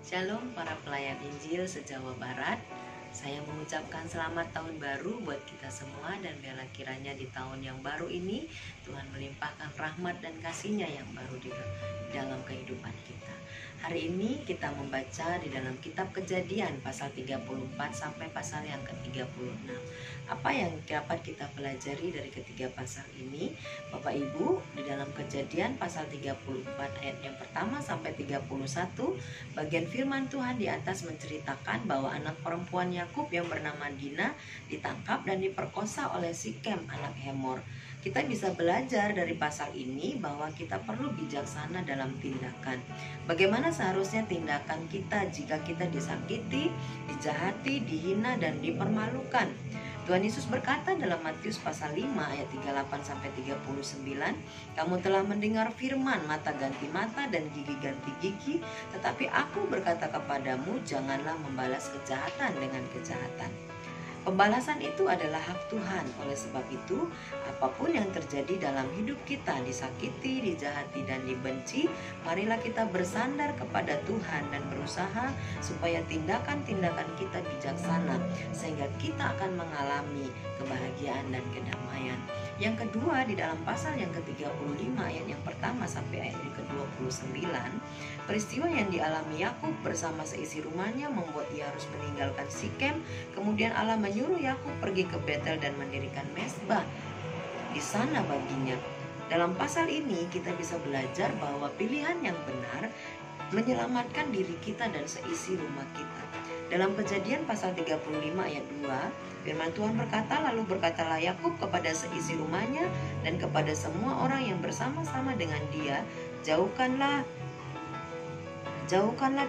Shalom para pelayan Injil se-Jawa Barat. Saya mengucapkan selamat tahun baru buat kita semua, dan biarlah kiranya di tahun yang baru ini Tuhan melimpahkan rahmat dan kasih-Nya yang baru di dalam kehidupan kita. Hari ini kita membaca di dalam kitab Kejadian pasal 34 sampai pasal yang ke-36. Apa yang dapat kita pelajari dari ketiga pasal ini? Bapak Ibu, di dalam Kejadian pasal 34 ayat yang pertama sampai 31, bagian firman Tuhan di atas menceritakan bahwa anak perempuan Yakub yang bernama Dina ditangkap dan diperkosa oleh Sikem anak Hemor. Kita bisa belajar dari pasal ini bahwa kita perlu bijaksana dalam tindakan. Bagaimana seharusnya tindakan kita jika kita disakiti, dijahati, dihina, dan dipermalukan. Tuhan Yesus berkata dalam Matius pasal 5 ayat 38 sampai 39, "Kamu telah mendengar firman, mata ganti mata dan gigi ganti gigi, tetapi aku berkata kepadamu, janganlah membalas kejahatan dengan kejahatan." Pembalasan itu adalah hak Tuhan. Oleh sebab itu, apapun yang terjadi dalam hidup kita, disakiti, dijahati, dan dibenci, marilah kita bersandar kepada Tuhan dan berusaha supaya tindakan-tindakan kita bijaksana, sehingga kita akan mengalami kebahagiaan dan kedamaian. Yang kedua, di dalam pasal yang ke-35 ayat yang pertama sampai ayat yang ke-29, peristiwa yang dialami Yakub bersama seisi rumahnya membuat ia harus meninggalkan Sikem. Kemudian Allah menyuruh Yakub pergi ke Betel dan mendirikan mezbah di sana baginya. Dalam pasal ini kita bisa belajar bahwa pilihan yang benar menyelamatkan diri kita dan seisi rumah kita. Dalam Kejadian pasal 35 ayat 2, firman Tuhan berkata, "Lalu berkatalah Yakub kepada seisi rumahnya dan kepada semua orang yang bersama-sama dengan dia, jauhkanlah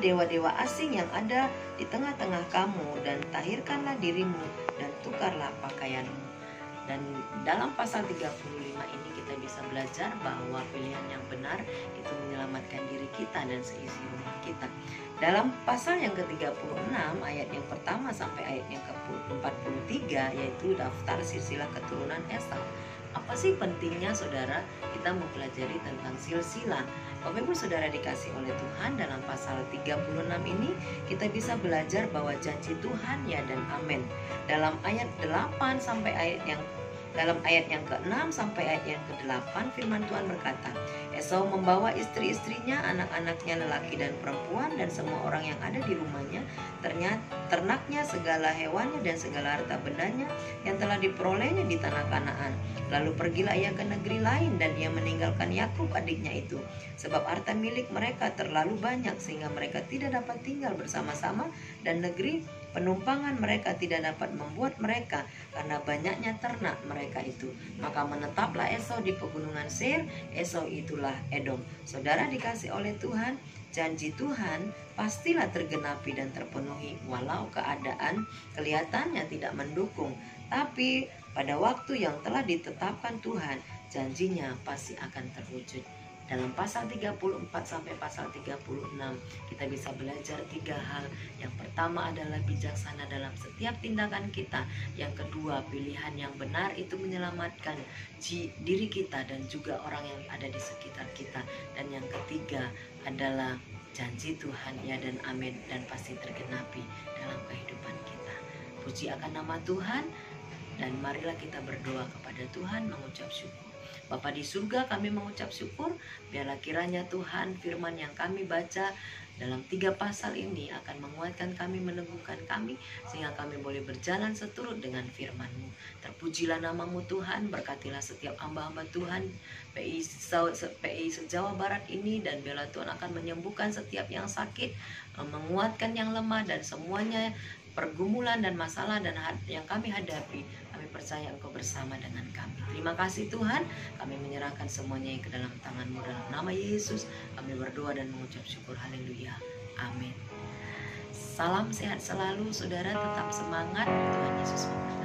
dewa-dewa asing yang ada di tengah-tengah kamu, dan tahirkanlah dirimu dan tukarlah pakaianmu." Dan dalam pasal 35 ini kita bisa belajar bahwa pilihan yang benar itu menyelamatkan diri kita dan seisi rumah kita. Dalam pasal yang ke-36 ayat yang pertama sampai ayat yang ke-43, yaitu daftar silsilah keturunan Esau. Apa sih pentingnya saudara kita mempelajari tentang silsilah? Bapak Ibu Saudara dikasih oleh Tuhan, dalam pasal 36 ini kita bisa belajar bahwa janji Tuhan ya dan amin. Dalam ayat 8 sampai dalam ayat yang ke-6 sampai ayat yang ke-8 firman Tuhan berkata, "Esau membawa istri-istrinya, anak-anaknya lelaki dan perempuan, dan semua orang yang ada di rumahnya, ternaknya, segala hewannya, dan segala harta bendanya yang telah diperolehnya di tanah Kanaan. Lalu pergilah ia ke negeri lain, dan ia meninggalkan Yakub adiknya itu, sebab harta milik mereka terlalu banyak sehingga mereka tidak dapat tinggal bersama-sama, dan negeri penumpangan mereka tidak dapat membuat mereka karena banyaknya ternak mereka itu. Maka menetaplah Esau di pegunungan Seir. Esau itulah Edom." Saudara dikasih oleh Tuhan, janji Tuhan pastilah tergenapi dan terpenuhi walau keadaan kelihatannya tidak mendukung. Tapi pada waktu yang telah ditetapkan Tuhan, janjinya pasti akan terwujud. Dalam pasal 34 sampai pasal 36 kita bisa belajar 3 hal. Yang pertama adalah bijaksana dalam setiap tindakan kita. Yang kedua, pilihan yang benar itu menyelamatkan diri kita dan juga orang yang ada di sekitar kita. Dan yang ketiga adalah janji Tuhan ya dan amin, dan pasti tergenapi dalam kehidupan kita. Puji akan nama Tuhan, dan marilah kita berdoa kepada Tuhan mengucap syukur. Bapa di surga, kami mengucap syukur, biarlah kiranya Tuhan firman yang kami baca dalam 3 pasal ini akan menguatkan kami, meneguhkan kami, sehingga kami boleh berjalan seturut dengan firman-Mu. Terpujilah nama-Mu Tuhan, berkatilah setiap hamba-hamba Tuhan PI se-Jawa Barat ini, dan biarlah Tuhan akan menyembuhkan setiap yang sakit, menguatkan yang lemah, dan semuanya pergumulan dan masalah dan yang kami hadapi, kami percaya Engkau bersama dengan kami. Terima kasih Tuhan, kami menyerahkan semuanya ke dalam tangan-Mu. Dalam nama Yesus kami berdoa dan mengucap syukur. Haleluya, amin. Salam sehat selalu saudara, tetap semangat, Tuhan Yesus memberkati.